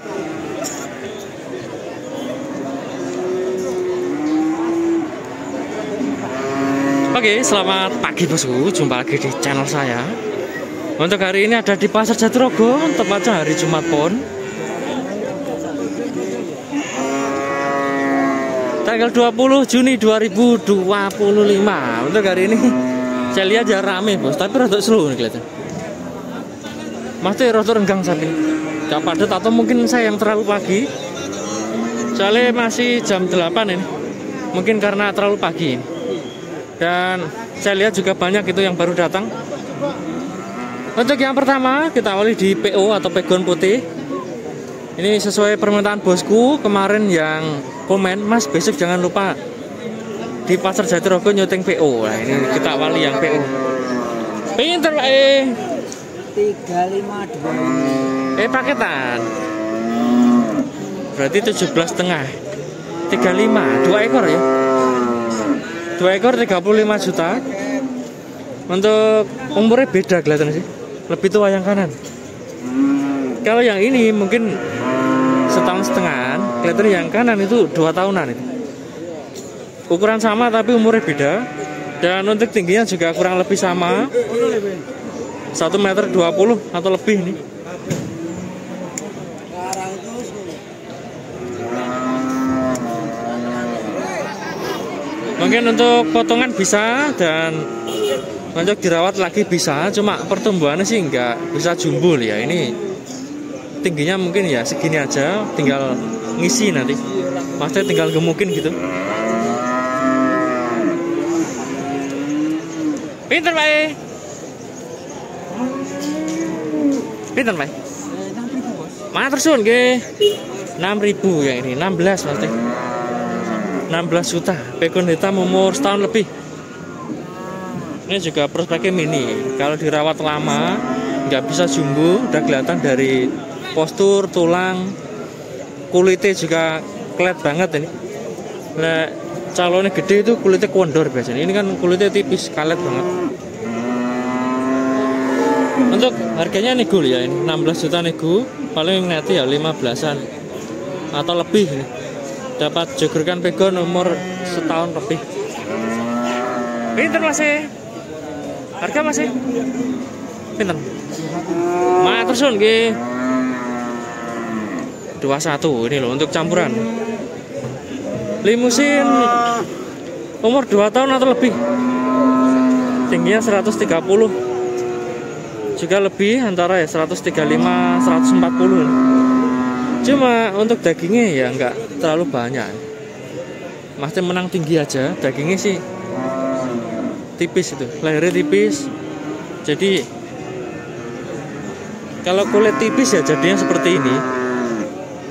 Oke, selamat pagi bosku, jumpa lagi di channel saya. Untuk hari ini ada di Pasar Jatirogo, tepatnya hari Jumat Pon, tanggal 20 Juni 2025. Untuk hari ini saya lihat ya rame bos, tapi rada slow nih kelihatan. Masih rada renggang sapi, gak padat atau mungkin saya yang terlalu pagi. Soalnya masih jam 8 ini, mungkin karena terlalu pagi ini. Dan saya lihat juga banyak itu yang baru datang. Untuk yang pertama kita awali di PO atau pegon putih. Ini sesuai permintaan bosku kemarin yang komen, Mas besok jangan lupa di Pasar Jatirogo nyuting PO. Nah ini kita awali yang PO. Pinter Pak 352. Paketan. Berarti 17,5. 35, 2 ekor ya. 2 ekor 35 juta. Untuk umurnya beda kelihatan sih. Lebih tua yang kanan. Kalau yang ini mungkin setahun setengah. Kelihatan yang kanan itu 2 tahunan itu. Ukuran sama tapi umurnya beda. Dan untuk tingginya juga kurang lebih sama. 1,20 meter atau lebih nih. Mungkin untuk potongan bisa dan untuk dirawat lagi bisa, cuma pertumbuhannya sih nggak bisa jumbul ya. Ini tingginya mungkin ya segini aja, tinggal ngisi nanti. Maksudnya tinggal gemukin gitu. Pinter Pak. Pinter Pak. 6.000 bos. Matur suwun nggih. 6.000 ya ini, 16 maksudnya. 16 juta, pegon hitam umur setahun lebih. Ini juga prospeknya mini. Kalau dirawat lama, nggak bisa jumbo, udah kelihatan dari postur, tulang, kulitnya juga kelet banget ini. Nah, calonnya gede itu kulitnya kondor biasanya. Ini kan kulitnya tipis, kalet banget. Untuk harganya nego ya ini, 16 juta nego, paling nanti ya 15-an atau lebih ini. Dapat jogurkan pegon umur setahun lebih. Pinter masih. Harga masih. Pinter. Matur suwun nggih. 21 ini loh untuk campuran. Limusin umur 2 tahun atau lebih. Tingginya 130. Juga lebih antara ya 135 140. Cuma untuk dagingnya ya nggak terlalu banyak. Maksudnya menang tinggi aja. Dagingnya sih tipis itu, lehernya tipis. Jadi kalau kulit tipis ya jadinya seperti ini.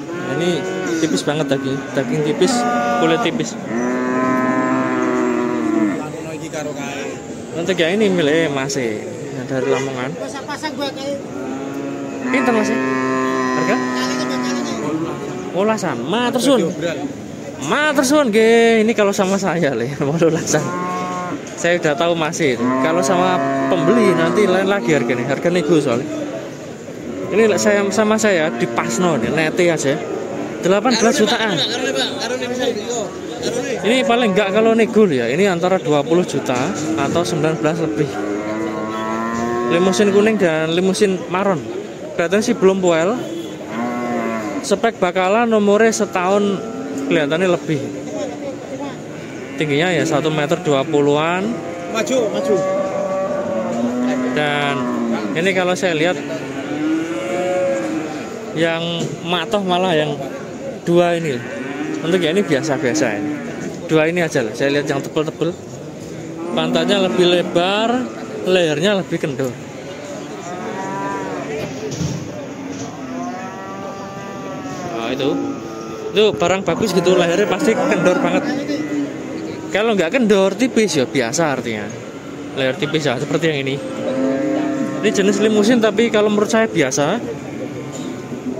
Nah, ini tipis banget daging tipis, kulit tipis. Untuk yang ini milik masih dari Lamongan. Pinter masih. Harga? Olasan, matur suwun. Matur suwun nggih. Ini kalau sama saya le, mau olasan. Saya udah tahu masih. Kalau sama pembeli nanti lain lagi harganya. Harga nego soalnya. Ini saya sama saya di pasno nih, nete aja. 18 jutaan. Ini paling enggak kalau nego ya. Ini antara 20 juta atau 19 lebih. Limusin kuning dan limusin maron. Kelihatan sih belum poel. Spek bakalan umurnya setahun kelihatannya lebih. Tingginya ya 1,20 meter. Maju. Dan ini kalau saya lihat yang matoh malah yang 2 ini. Untuk yang ini biasa-biasa ini. 2 ini aja lah. Saya lihat yang tebel-tebel. Pantatnya lebih lebar, lehernya lebih kendor. Itu barang bagus gitu, lehernya pasti kendor banget. Kalau nggak kendor tipis ya biasa artinya leher tipis ya seperti yang ini. Ini jenis limusin tapi kalau menurut saya biasa,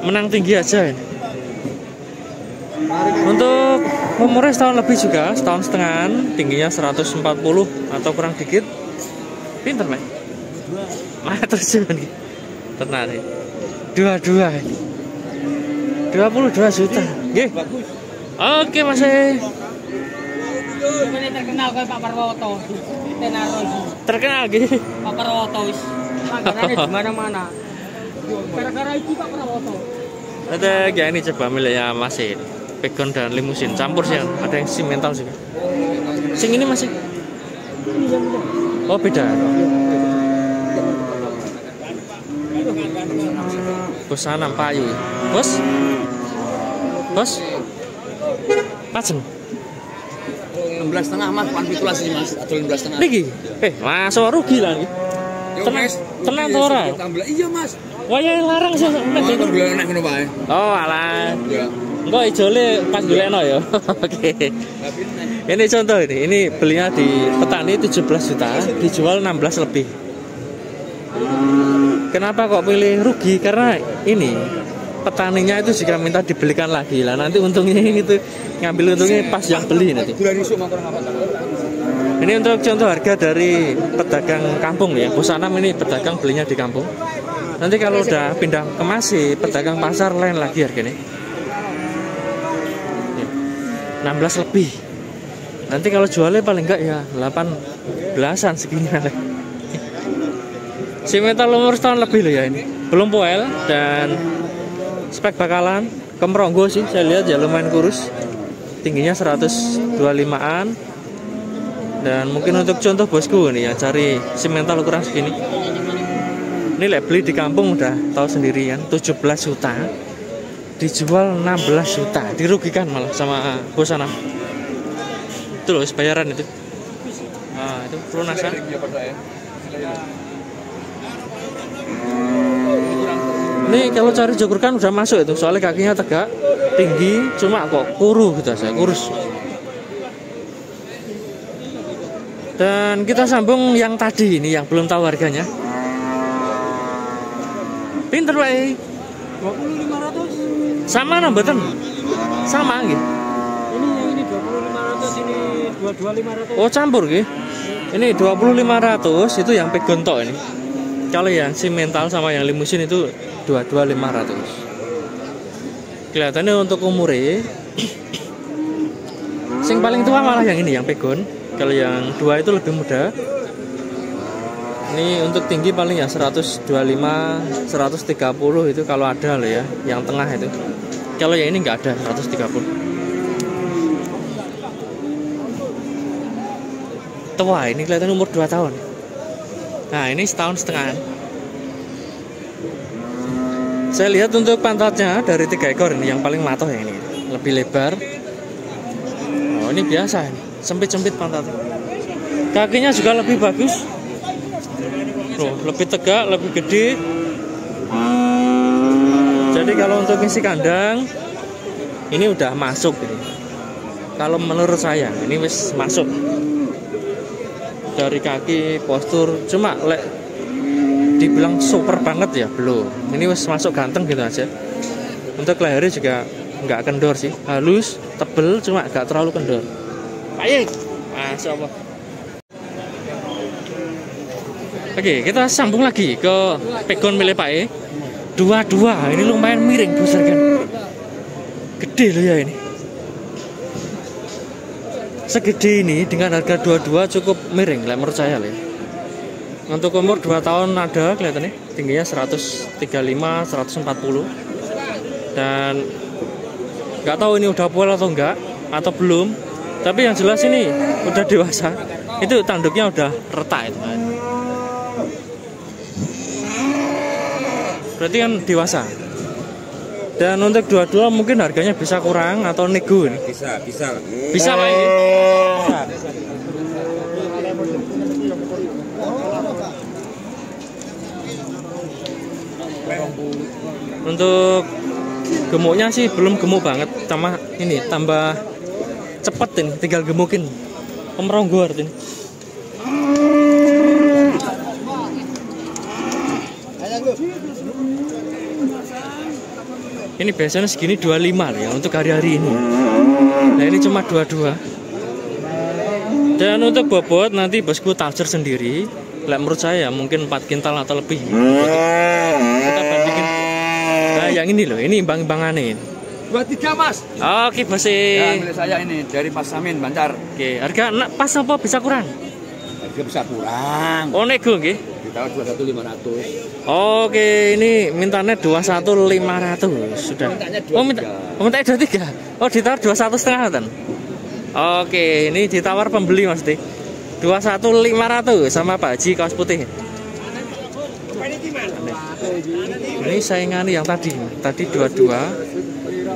menang tinggi aja ini. Untuk umurnya setahun lebih juga, setahun setengah, tingginya 140 atau kurang dikit. Pinter Pak. Matur suwun. Tenan iki. Dua-dua ini. 22 juta. Nggih. Oke, Mas. Ini terkenal kayak Pak Parwoto. Terkenal gitu. Pak Parwoto wis. Langganannya di mana-mana. Gara-gara itu Pak Parwoto. Ada ya, ini coba miliknya Mas ini. Pegon dan limusin campur sih, ada yang simental sih. Sing ini masih. Oh, beda. Busana payu. Bos? Bos? Pajen. 16,5 Mas, pankulasi Mas, atau 15,5. Lagi? Masuk rugi lah nih. Tenang to ora? Iya Mas. Wah, ya larang sih. Mas golek nek ngono wae. Oh, alah. Ya. Enggak ijole pas golekno ya. Oke. Ini contoh ini belinya di petani 17 juta, dijual 16 lebih. Kenapa kok pilih rugi? Karena ini petaninya itu jika minta dibelikan lagi lah, nanti untungnya ini tuh ngambil untungnya pas yang beli nanti. Ini untuk contoh harga dari pedagang kampung ya. Busanam ini pedagang belinya di kampung. Nanti kalau udah pindah ke Masih, pedagang pasar lain lagi harganya. 16 lebih. Nanti kalau jualnya paling enggak ya 18-an segini nanti. Simental umur setahun lebih loh ya ini. Belum poel dan spek bakalan kemeronggo sih. Saya lihat ya lumayan kurus. Tingginya 125-an. Dan mungkin untuk contoh bosku nih yang cari simental ukuran segini. Ini beli di kampung udah tahu sendiri kan, 17 juta. Dijual 16 juta, dirugikan malah sama Busanam. Itu loh bayaran itu. Nah, itu pelunasan. Ini kalau cari joker kan udah masuk itu, soalnya kakinya tegak, tinggi, cuma kok kuru gitu saya, kurus. Dan kita sambung yang tadi ini yang belum tahu harganya. Pinter Pak. 2500. Sama nambetan. Sama nggih. Ini 2500, ini 22500. Oh, campur nggih. Ini 22500 itu yang pegon tok ini. Kalau yang simental sama yang limusin itu 22500. Kelihatannya untuk umurnya sing paling tua malah yang ini yang pegon. Kalau yang dua itu lebih muda. Ini untuk tinggi paling ya 125, 130 itu kalau ada loh ya, yang tengah itu. Kalau yang ini nggak ada 130. Tua, ini kelihatan umur 2 tahun. Nah, ini setahun setengah. Saya lihat untuk pantatnya dari 3 ekor ini yang paling matoh yang ini, lebih lebar. Oh, ini biasa ini, sempit-sempit pantatnya. Kakinya juga lebih bagus. Loh, lebih tegak, lebih gede. Jadi kalau untuk ngisi kandang ini udah masuk ini. Kalau menurut saya ini wis masuk. Dari kaki, postur, cuma dibilang super banget ya belum. Ini wis masuk ganteng gitu aja. Untuk lehernya juga nggak kendor sih, halus, tebel, cuma nggak terlalu kendor. Baik, masya Allah. Oke, kita sambung lagi ke pegon milik Pak E. Dua-dua, ini lumayan miring besar kan. Gede loh ya ini. Segede ini dengan harga 22 cukup miring lah menurut saya lah. Untuk umur 2 tahun ada kelihatannya, tingginya 135, 140. Dan nggak tahu ini udah poel atau enggak atau belum. Tapi yang jelas ini udah dewasa. Itu tanduknya udah retak itu. Berarti kan dewasa. Dan untuk dua-dua mungkin harganya bisa kurang atau nego. Bisa. Bisa Pak ini. Untuk gemuknya sih belum gemuk banget, tambah ini tambah cepet ini, tinggal gemukin. Kemeronggo artinya. Ini biasanya segini 25 ya untuk hari-hari ini. Nah ini cuma 22. Dan untuk bobot nanti bosku tafsir sendiri. Menurut saya mungkin 4 kintal atau lebih. Kita bandingin. Nah yang ini loh, ini imbang-imbangannya ini. 23 Mas. Oke bos. Ya, milik saya ini dari Pak Samin Bancar. Oke, harga pas apa bisa kurang? Harga bisa kurang. Oh nego nggih. Di tahun 21.500. Oke, ini mintanya 21.500 sudah. Oh mintanya 23. Oh ditawar 21,5 kan? Oke, ini ditawar pembeli Mas Di. 21.500 sama Pak Haji kaos putih. Ini saingan yang tadi 22.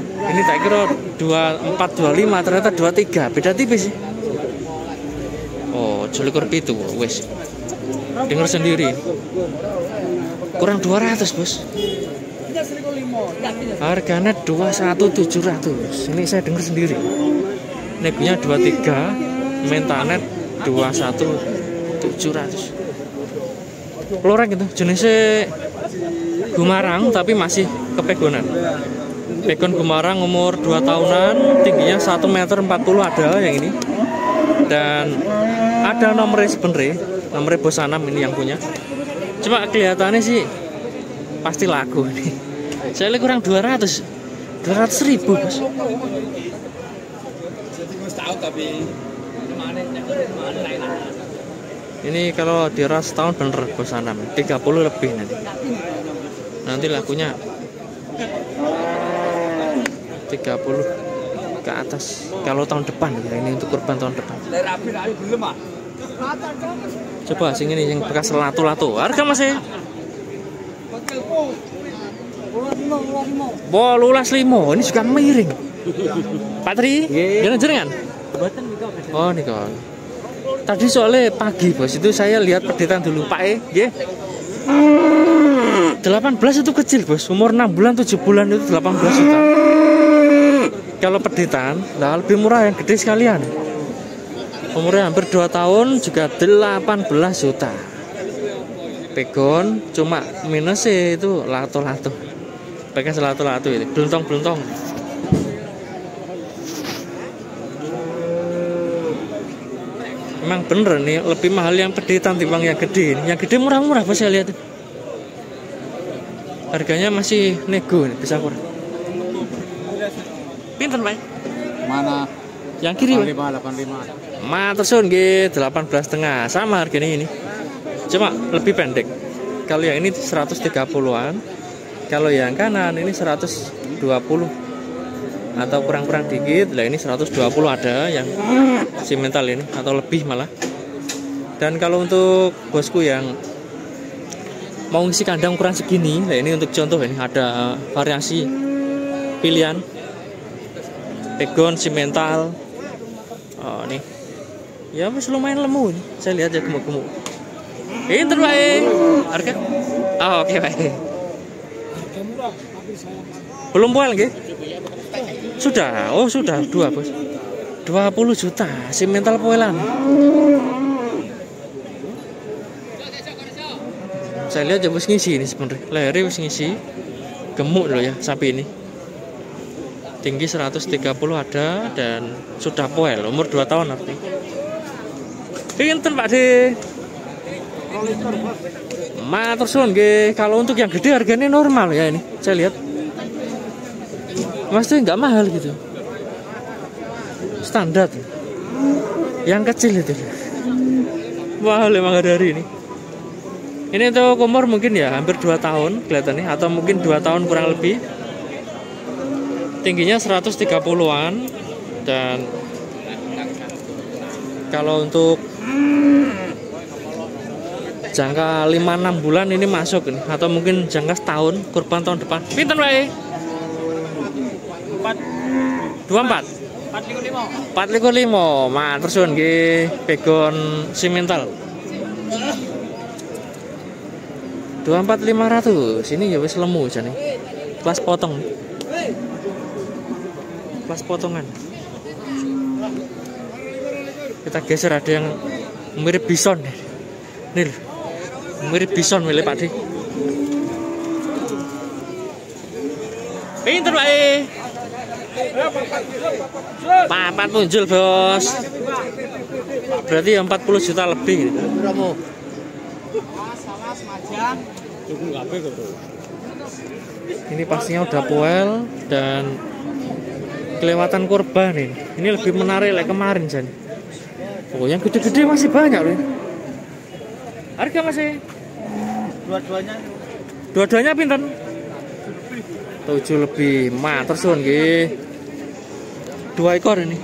Ini tak kira 2425 ternyata 23. Beda tipis sih. Oh, jolikur pitu wes. Dengar sendiri. Kurang 200, Bos. Harganya 21.700. Ini saya dengar sendiri. Negonya 23, mentanet 21.700. Loreng gitu, jenisnya gumarang tapi masih kepegonan. Pegon gumarang umur 2 tahunan, tingginya 1,40 meter ada yang ini. Dan ada nomornya sebenarnya, nomornya Bos Anam ini yang punya. Cuma kelihatannya sih pasti laku nih. Saya lihat kurang 200.000 Bos. Ini kalau diras tahun bener Bos Anam 30 lebih nanti lakunya 30 ke atas kalau tahun depan ya, ini untuk kurban tahun depan. Coba sing ini yang bekas latu-latu harga masih bolulas limo, ini juga miring Pak Tri, jangan jenengan. Oh nih kawan. Tadi soalnya pagi Bos, itu saya lihat pedetan dulu Pak ya. 18 itu kecil Bos, umur 6 bulan 7 bulan itu 18 juta. Kalau pedetan, nah lebih murah yang gede sekalian. Umurnya hampir 2 tahun juga 18 juta. Pegon cuma minusnya itu lato-lato. Bekas lato-lato itu, belentong-belentong. Emang bener nih lebih mahal yang pedetan timbang yang gede. Yang gede murah-murah Bos saya lihat. Harganya masih nego nih, bisa kurang. Pinten Pak? Mana? Yang kiri 85. Matersun nggih 18,5 sama harganya ini. Cuma lebih pendek. Kalau yang ini 130-an. Kalau yang kanan ini 120 atau kurang-kurang dikit. Lah ini 120 ada yang simental ini atau lebih malah. Dan kalau untuk bosku yang mau ngisi kandang ukuran segini, nah ini untuk contoh ini ada variasi pilihan pegon simental. Oh nih, ya masih lumayan lemu nih. Saya lihat ya gemuk-gemuk. Pinter baik. Harga? Oh oke baik. Belum poel nggih? Sudah, oh sudah 2 Bos. 20 juta simental poelan. Saya lihat ya Bos ngisi ini sebenarnya. Lehernya wis ngisi. Gemuk loh ya sapi ini. Tinggi 130 ada dan sudah poel, umur 2 tahun arti. Pinten Pak De. Matur suwun nggih. Kalau untuk yang gede harganya normal ya ini. Saya lihat. Maksudnya nggak mahal gitu. Standar. Yang kecil itu. Mahal emang hari ini. Ini untuk umur mungkin ya hampir 2 tahun kelihatannya atau mungkin 2 tahun kurang lebih. Tingginya 130-an dan kalau untuk jangka 5-6 bulan ini masuk ini atau mungkin jangka setahun kurban tahun depan. Pinten wae? 24. 455. Matur suwun nggih, pegon simental. 24.500. Ini ya wis lemu jane. Kelas potong. Kelas potongan. Kita geser ada yang mirip bison. Nih. Mirip bison milik Pak Di. Pinter wae. Papat muncul Bos. Berarti 40 juta lebih. Ini pastinya udah poel dan kelewatan korban ini. Ini lebih menarik like kemarin Jan. Oh, yang gede-gede masih banyak loh. Harga masih dua-duanya pinten? 7 lebih. Matur suwun nggih. 2 ekor ini.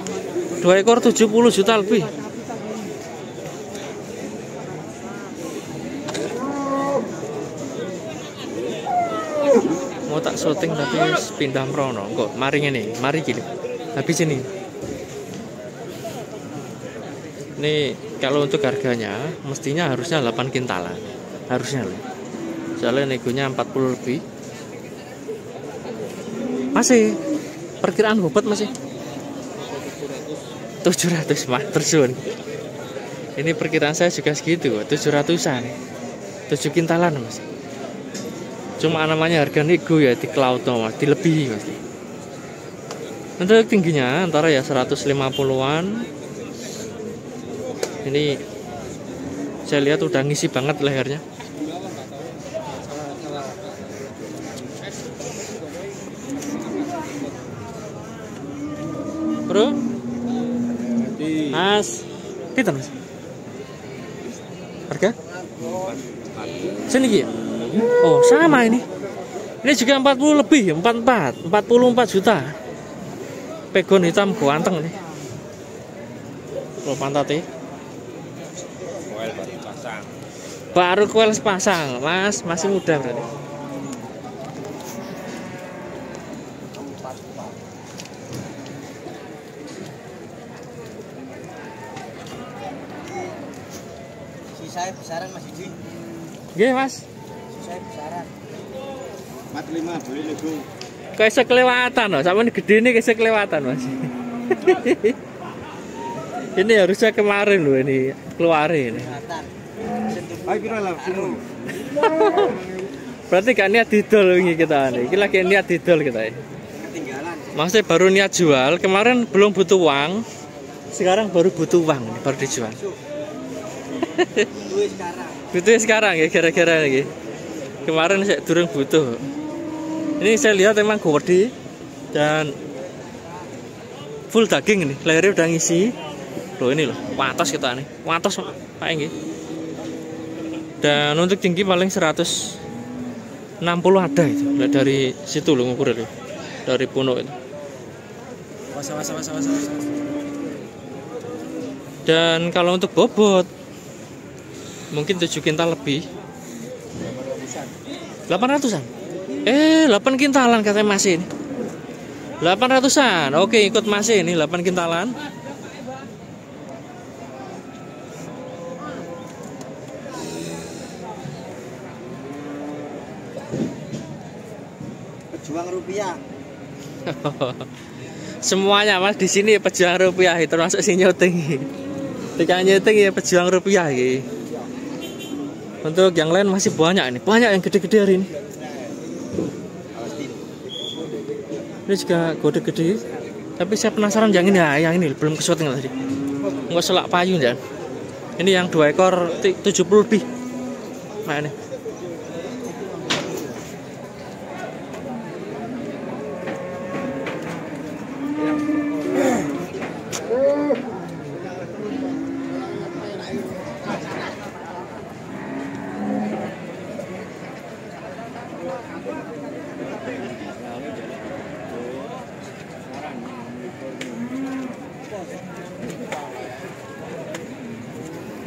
2 ekor 70 juta lebih. Mau tak syuting tapi pindah merono. Kok mari ngene, mari gini. Habis ini. Ini kalau untuk harganya mestinya harusnya 8 kintalan. Harusnya loh. Soalnya negonya 40 lebih. Masih perkiraan bobot masih 700 mah tersun. Ini perkiraan saya juga segitu, 700-an. 7 kintalan Mas. Cuma namanya harga nego ya di cloud Mas, dilebihi Mas. Untuk tingginya antara ya 150-an. Ini saya lihat udah ngisi banget lehernya. Bro, Mas, kita Mas. Harga? Sini ya? Oh, sama ini. Ini juga 40 lebih, 44 juta. Pegon hitam ganteng nih. Lo pantatnya. Baru kuel sepasang, Mas, masih muda berarti. Saya besaran Mas Iji. Nggih, Mas. Saya besaran. 45 boleh nego. Kayak kelewatan loh, sama ini gede ini kayak kelewatan Mas. Ini harusnya kemarin loh ini keluarin. Ayo kira langsung. Berarti gak niat didol ini kita nih. Kita lagi niat didol kita ya. Ketinggalan. Maksudnya baru niat jual, kemarin belum butuh uang. Sekarang baru butuh uang, baru dijual. Butuh sekarang ya kira-kira lagi. Kemarin saya durung butuh. Ini saya lihat emang gede dan full daging ini, lehernya udah ngisi. Loh ini loh, watos kita nih, watos kayak gini. Dan untuk tinggi paling 160 ada itu, dari situ loh ngukur itu, dari punuk itu. Dan kalau untuk bobot mungkin 7 kintal lebih. 800-an. 8 kintalan katanya Mas ini. 800-an. Oke, ikut Mas ini 8 kintalan. Pejuang rupiah. Semuanya Mas di sini pejuang rupiah, termasuk si nyuting. Tekan nyuting ya pejuang rupiah iki. Untuk yang lain masih banyak ini, banyak yang gede-gede hari ini. Ini juga gede-gede. Tapi saya penasaran yang ini ya, yang ini belum ke syuting tadi. Nggak selak payu ya. Ini yang 2 ekor 70 lebih. Nah ini.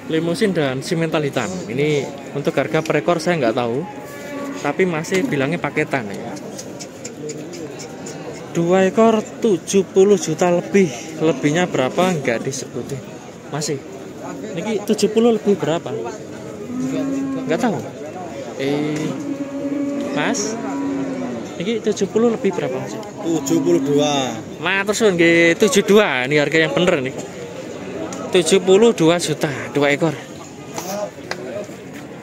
Limusin dan simental hitam. Ini untuk harga per ekor saya nggak tahu, tapi masih bilangnya paketan ya. 2 ekor 70 juta lebih. Lebihnya berapa nggak disebutin. Masih. Ini 70 lebih berapa? Nggak tahu. Mas, ini 70 lebih berapa Mas? 72. Matur suwun nggih, 72. Ini harga yang bener nih. 72 juta 2 ekor.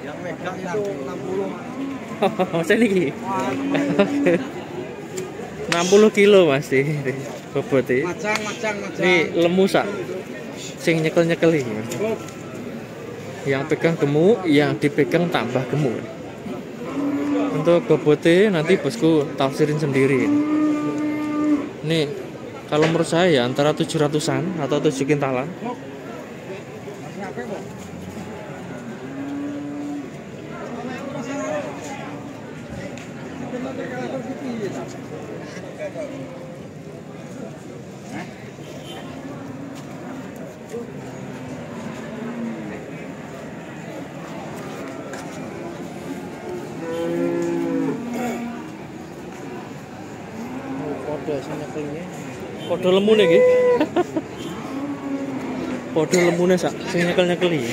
Yang megang itu 60. Oh, saya lagi. 60 kilo Mas di bobotnya. Macang. Ini lemu sak. Sing nyekel-nyekel iki. Yang pegang gemuk, yang dipegang tambah gemuk. Untuk bobotnya nanti bosku tafsirin sendiri. Ini Kalau menurut saya ya antara 700-an atau 7 kintalan. Podo lemune iki. Podo lemune sak sing nyekel-nyekeli.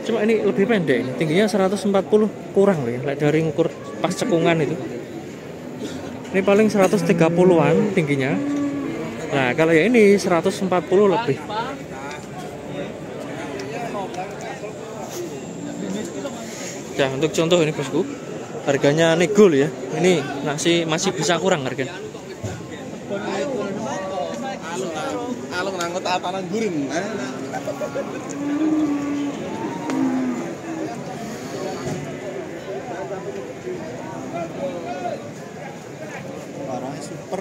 Cuma ini lebih pendek ini. Tingginya 140 kurang loh ya, dari ngukur pas cekungan itu. Ini paling 130-an tingginya. Nah, kalau ya ini 140 lebih. Ya, untuk contoh ini bosku. Harganya nego ya. Ini masih bisa kurang harganya. Alung nangkut tanang gurin. Parah super.